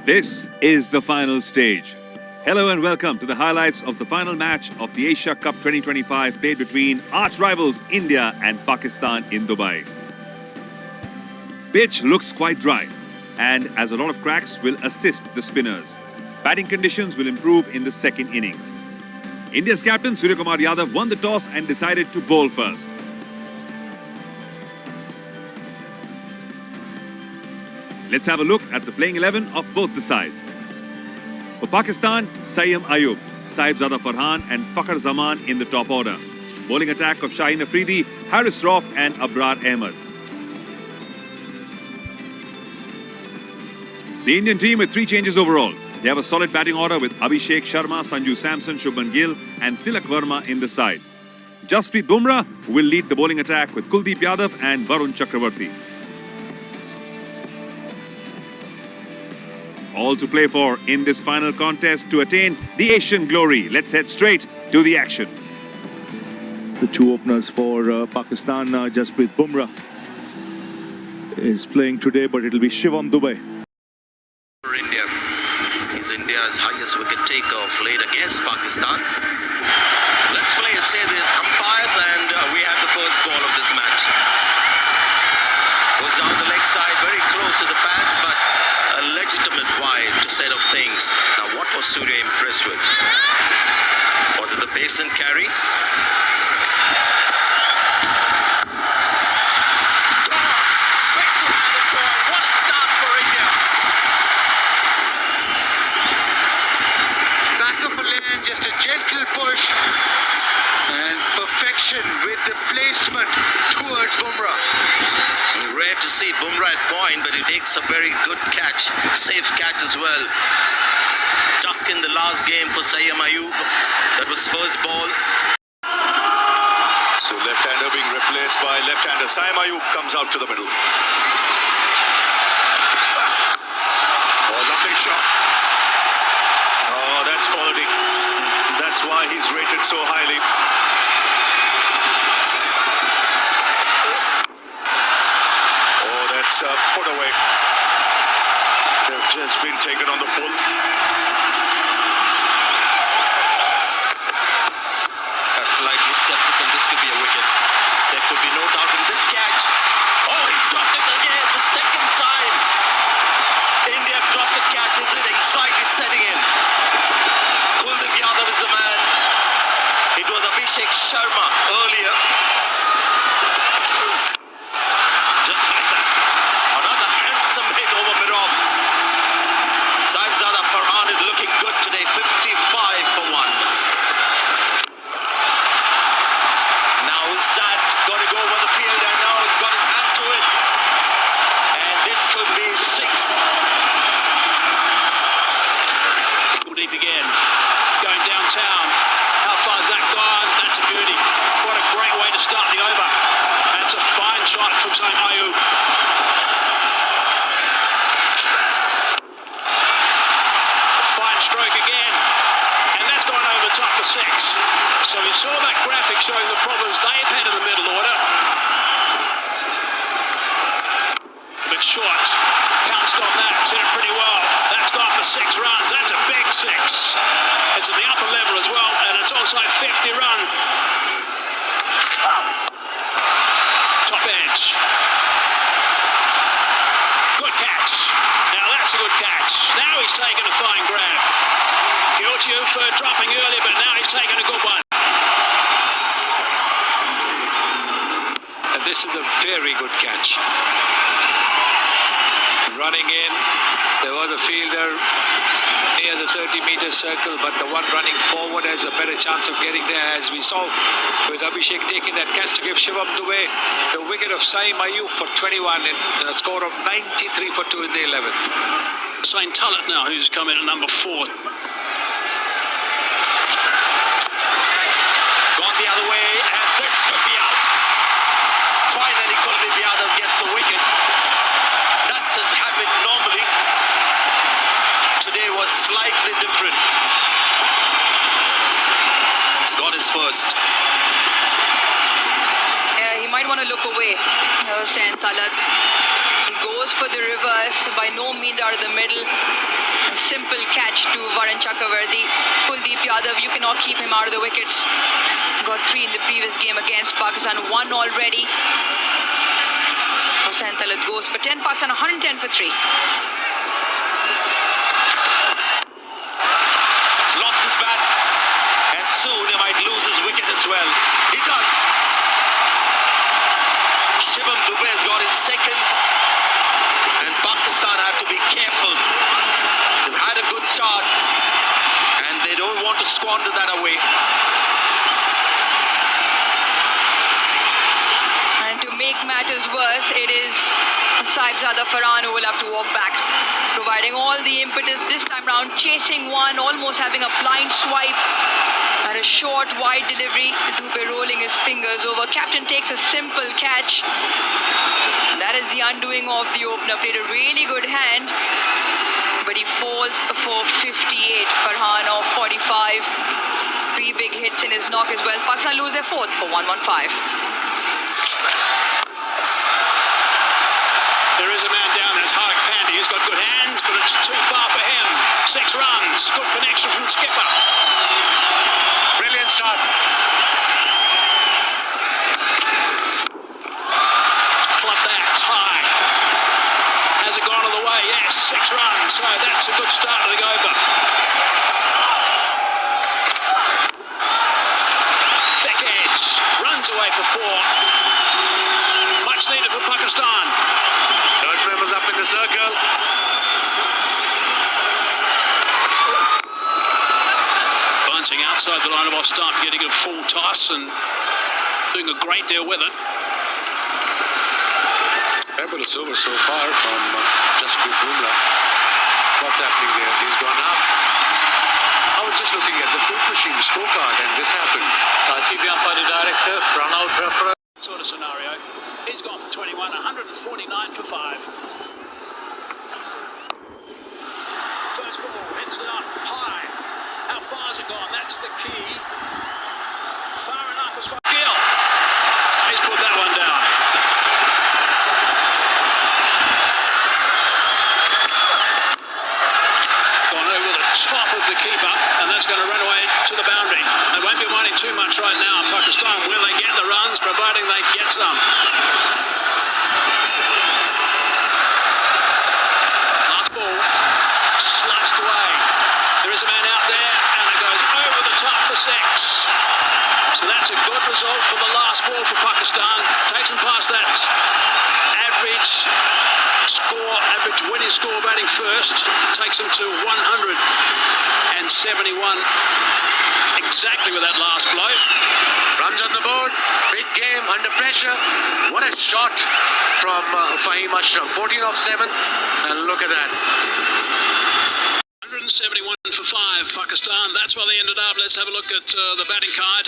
This is the final stage. Hello and welcome to the highlights of the final match of the Asia Cup 2025 played between arch rivals India and Pakistan in Dubai. Pitch looks quite dry, and as a lot of cracks will assist the spinners. Batting conditions will improve in the second innings. India's captain Suryakumar Yadav won the toss and decided to bowl first. Let's have a look at the playing 11 of both the sides. For Pakistan, Sayyam Ayub, Saibzada Farhan and Fakhar Zaman in the top order. Bowling attack of Shaheen Afridi, Haris Rauf and Abrar Ahmed. The Indian team with 3 changes overall. They have a solid batting order with Abhishek Sharma, Sanju Samson, Shubman Gill and Tilak Verma in the side. Jasprit Bumrah will lead the bowling attack with Kuldeep Yadav and Varun Chakravarti. All to play for in this final contest to attain the Asian glory. Let's head straight to the action. The 2 openers for Pakistan, Jasprit Bumrah is playing today, but it'll be Shivam Dube. For India, is India's highest wicket taker of late against Pakistan. Let's play and say the umpires, and we have the first ball of this match. Goes down the leg side, very close to the pads, but a legitimate wide to set of things. Now, what was Surya impressed with? Was it the pace and carry? Straight to hand and go, and what a start for India! Back of a lane, just a gentle push and perfection with the placement towards Bumrah. Rare to see Bumrah at point, but he takes a very good catch, safe catch as well. Duck in the last game for Sayyam Ayub. That was first ball. So left-hander being replaced by left-hander. Sayyam Ayub comes out to the middle. Oh, lovely shot. Oh, that's quality. That's why he's rated so highly. Oh, that's put away. They've just been taken on the full. Slightly skeptical, this could be a wicket. There could be no doubt in this catch. Oh, he's dropped it again, the second time. India have dropped the catch. Is it anxiety setting in? Kuldeep Yadav is the man. It was Abhishek Sharma earlier. Just like that. Another handsome hit over mid-off. Saibzada Farhan is looking good today. 55 for 1. That got to go over the field, and now he's got his hand to it, and this could be 6. Deep again, going downtown. How far is that gone? That's a beauty. What a great way to start the over. That's a fine shot from Sayyam Ayub. A fine stroke again, and that's gone over the top for 6. So we saw that graphic showing the problems they've had in the middle order. A bit short, pounced on that, hit it pretty well. That's gone for 6 runs, that's a big 6. It's at the upper level as well, and it's also 50 run. Top edge. Good catch. Now that's a good catch. Now he's taken a fine grab. Guilty for dropping early, but now he's taken a good one. And this is a very good catch. Running in, there was a fielder near the 30-meter circle, but the one running forward has a better chance of getting there, as we saw with Abhishek taking that catch to give Shivam Dube the wicket of Sayyam Ayub for 21 in a score of 93 for 2 in the 11th. Sain Tullet now, who's come in at number 4. Gone the other way, and this could be out. Finally, Kuldeep Yadav gets the wicket. That's his habit normally. Today was slightly different. He's got his first. Yeah, he might want to look away. Sain Tullet. He goes for the reverse, by no means out of the middle. A simple catch to Varun Chakravarti. Kuldeep Yadav, you cannot keep him out of the wickets. Got 3 in the previous game against Pakistan, 1 already. Hussain Talat goes for 10, Pakistan 110 for 3. He's lost his bat, and soon he might lose his wicket as well. He does. Shivam Dube has got his second, and Pakistan have to be careful. They've had a good start, and they don't want to squander that away. And to make matters worse, it is Saibzada Farhan who will have to walk back, providing all the impetus this time round, chasing one, almost having a blind swipe. At a short, wide delivery, Dube rolling his fingers over. Captain takes a simple catch. That is the undoing of the opener. Played a really good hand, but he falls for 58. Farhan off 45. 3 big hits in his knock as well. Pakistan lose their 4th for 115. There is a man down there, it's Hardik Pandya. He's got good hands, but it's too far for him. 6 runs, good connection from the skipper. Brilliant start. Club that, tie. Has it gone all the way? Yes, 6 runs. So that's a good start to the over. Thick edge, runs away for 4. Much needed for Pakistan. Third man was up in the circle. Bouncing outside the line of off stump, getting a full toss and doing a great deal with it. Fabulous over so far from Jasprit Bumrah. What's happening there? He's gone up. I was just looking at the fruit machine scorecard and this happened. TV umpire director, run out preference. Sort of scenario. He's gone for 21, 149 for 5. First ball, hits it up high. How far has it gone? That's the key. Far enough as far. Gill. He's put that one down. Gone over the top of the keeper, and that's going to run away to the boundary. They won't be wanting too much right now. Pakistan, will they get the runs, providing they get some? Last ball, sliced away. There is a man out there, and it goes over the top for 6. So that's a good result for the last ball for Pakistan. Takes them past that average score, average winning score batting first. Takes them to 171. Exactly with that last blow. Runs on the board, big game, under pressure. What a shot from Fahim Ashraf. 14 off 7, and look at that. 171 for 5, Pakistan. That's where they ended up. Let's have a look at the batting card.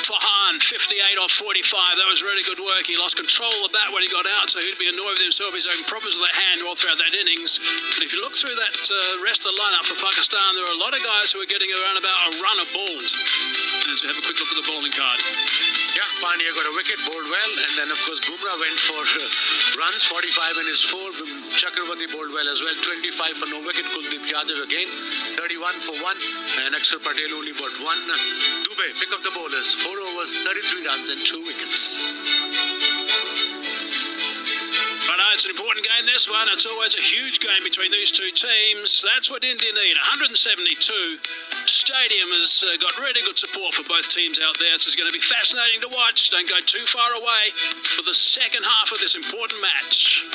Farhan, 58 off 45. That was really good work. He lost control of the bat when he got out, so he'd be annoyed with himself. His own problems with that hand all throughout that innings. But if you look through that rest of the lineup for Pakistan, there are a lot of guys who are getting around about a run of balls. As we have a quick look at the bowling card. Yeah, Pandya got a wicket, bowled well, and then of course Bumrah went for runs, 45 in his 4. Chakravarti bowled well as well, 25 for no wicket. Kuldeep Yadav again, 31 for 1, and Akshar Patel only got 1. Dube, pick up the bowlers, 4 overs, 33 runs and 2 wickets. But it's an important game, this one. It's always a huge game between these two teams. That's what India need. 172. Stadium has got really good support for both teams out there. So it's going to be fascinating to watch. Don't go too far away for the second half of this important match.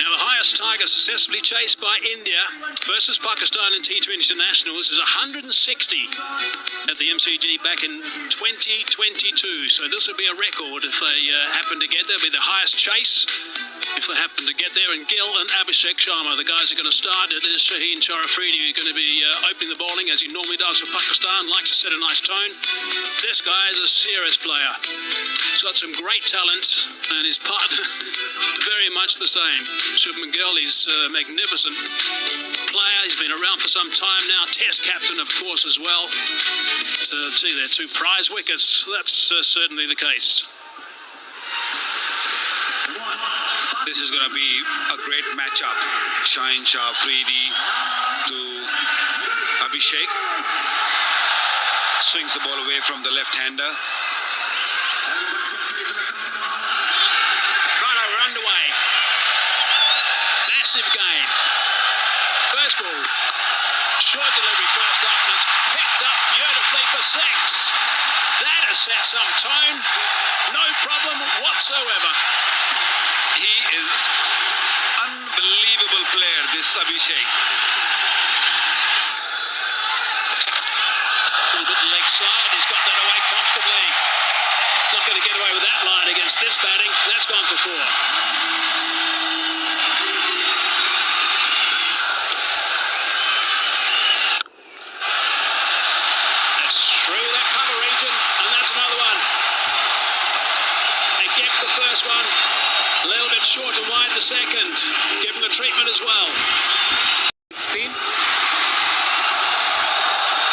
Now, the highest target successfully chased by India versus Pakistan in T20 internationals is 160 at the MCG back in 2022. So this will be a record if they happen to get there. It'll be the highest chase if they happen to get there. And Gill and Abhishek Sharma, the guys are going to start. It is Shaheen Charafridi who's going to be opening the bowling as he normally does for Pakistan. Likes to set a nice tone. This guy is a serious player. He's got some great talent, and his partner very much the same. Shubman Gill, he's magnificent player. He's been around for some time now. Test captain, of course, as well. To see their 2 prize wickets, that's certainly the case. This is going to be a great matchup. Shaheen Shah Afridi to Abhishek. Swings the ball away from the left-hander. Righto, we're underway. Massive gain. First ball. Short delivery first up, and it's picked up beautifully for 6. That has set some tone. No problem whatsoever. He is unbelievable player, this Abhishek. A little bit to leg side. He's got that away comfortably. Not going to get away with that line against this batting. That's gone for 4. That's through that cover region, and that's another one. They gift the first one. A little bit short and wide the second. Give him the treatment as well. Spin.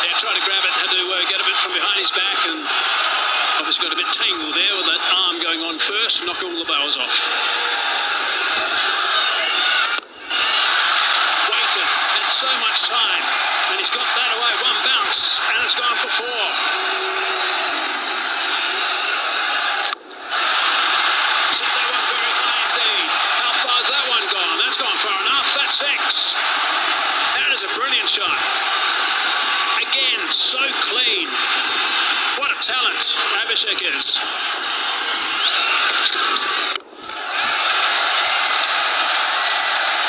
Yeah, try to grab it, had to get a bit from behind his back, and obviously got a bit tangled there with that arm going on first, knocking all the bowls off. Waited, had so much time, and he's got that away, 1 bounce, and it's gone for 4. Set that one very high indeed. How far's that one gone? That's gone far enough, that's 6. That is a brilliant shot. Again, so clean. What a talent Abhishek is.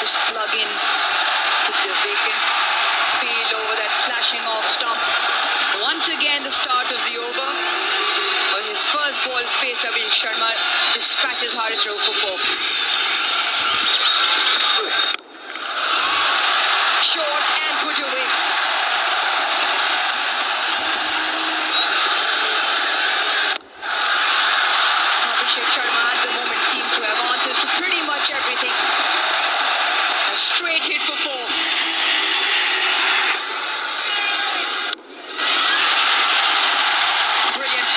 Just plug in with the vacant field over that slashing off stump. Once again, the start of the over. His first ball faced Abhishek Sharma. Dispatches Haris Rauf for 4. Short and put away. Abhishek Sharma at the moment seems to have answers to pretty much everything. A straight hit for 4. Brilliant.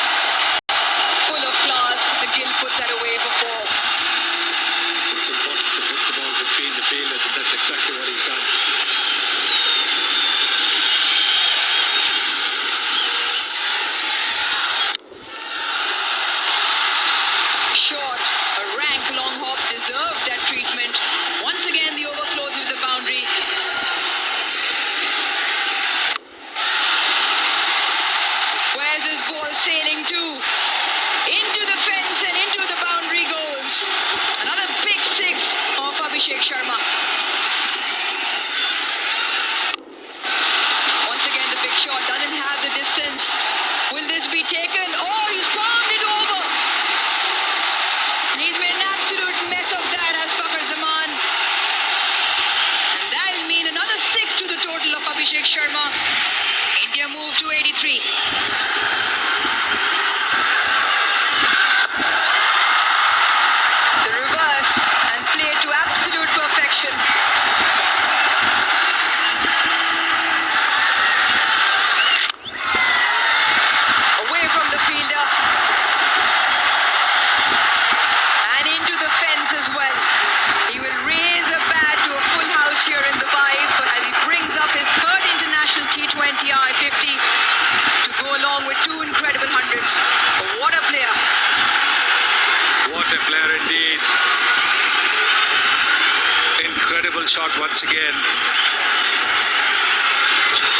Full of class. Gill puts that away for 4. It's important to put the ball between the fielders, and that's exactly what he's done. Short, a rank long hop, deserved that treatment. Once again, the over closes with the boundary. Where's this ball sailing to? Into the fence and into the boundary goes. Another big 6 of Abhishek Sharma. Once again, the big shot doesn't have the distance. Will this be taken? Oh, he's palmed it over. He's made an absolute mess of that, as Fakhar Zaman. And that'll mean another 6 to the total of Abhishek Sharma. India move to 83. The reverse and played to absolute perfection. Away from the fielder. And into the fence as well. He will raise a bat to a full house here in the Vive as he brings up his 3rd international T20 I-50 to go along with 2 incredible hundreds. What a player. What a player indeed. Incredible shot once again.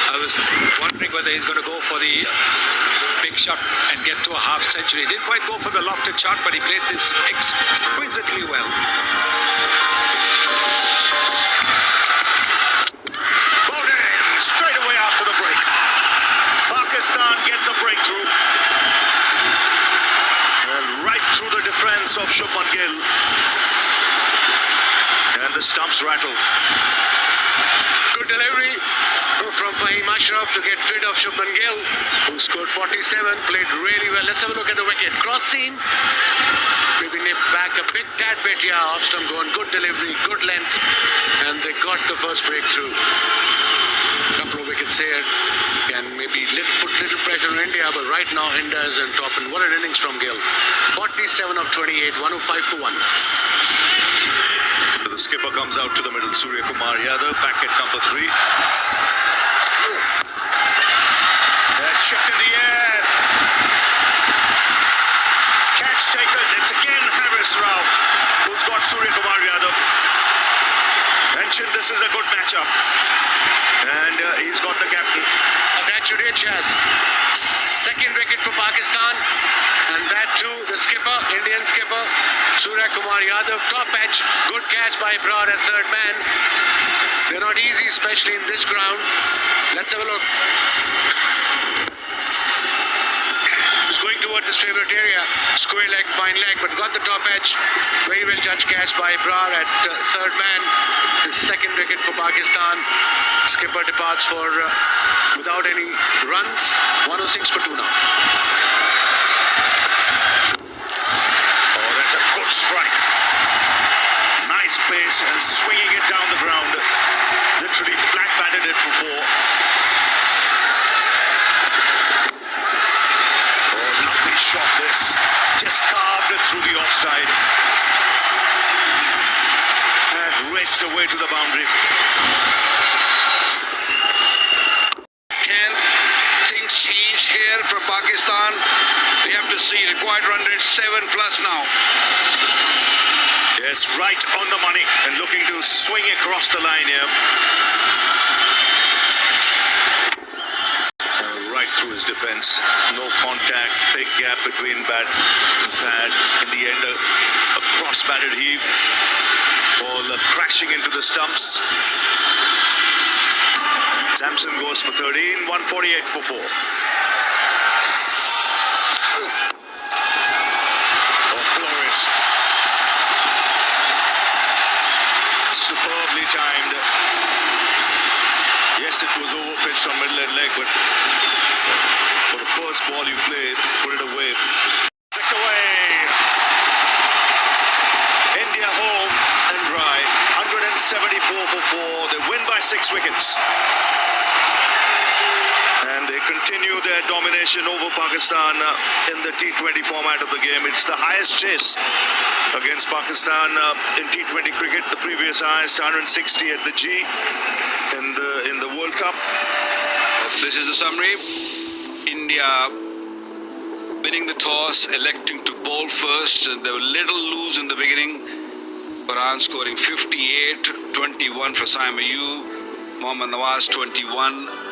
I was wondering whether he's going to go for the big shot and get to a half century. He didn't quite go for the lofted shot, but he played this exquisitely well. Bowling straight away after the break. Pakistan get the breakthrough. And right through the defense of Shubman Gill. And the stumps rattle. Good delivery from Fahim Ashraf to get rid of Shubman Gill, who scored 47, played really well. Let's have a look at the wicket. Cross seam. Maybe nipped back a bit, tad bit, yeah. Off stump going, good delivery, good length, and they got the first breakthrough. Couple of wickets here, and maybe put little pressure on India, but right now India is on top. And what an innings from Gill. 47 of 28, 105 for 1. The skipper comes out to the middle. Surya Kumar Yadav back at number 3. That's chipped in the air. Catch taken. It's again Harris Rauf who's got Surya Kumar Yadav. Mentioned this is a good matchup. And he's got the captain. That's has second wicket for Pakistan. And that too, the skipper, Indian skipper, Surya Kumar Yadav, top edge, good catch by Brar at third man. They're not easy, especially in this ground. Let's have a look. He's going towards his favourite area, square leg, fine leg, but got the top edge. Very well judged catch by Brar at third man. His second wicket for Pakistan. Skipper departs for without any runs. 106 for 2 now. That's a good strike. Nice pace and swinging it down the ground. Literally flat batted it for 4. Oh, lovely shot this. Just carved it through the offside. And raced away to the boundary. Can things change here for Pakistan? We have to see. Required run rate 7+ now. Yes, right on the money and looking to swing across the line here. Right through his defense. No contact. Big gap between bat and pad. In the end, a cross-batted heave. Ball crashing into the stumps. Samson goes for 13. 148 for 4. Superbly timed. Yes, it was over-pitched on middle and leg, but for the first ball you played, put it away. Picked away. India home and dry. 174 for 4. They win by 6 wickets. And they continue their domination over Pakistan in the T20 format of the game. It's the highest chase against Pakistan in T20 cricket. The previous highest, 160 at the G in the World Cup. This is the summary. India winning the toss, electing to bowl first. They were little loose in the beginning. Farhan scoring 58, 21 for Saim Ayub. Mohammad Nawaz 21.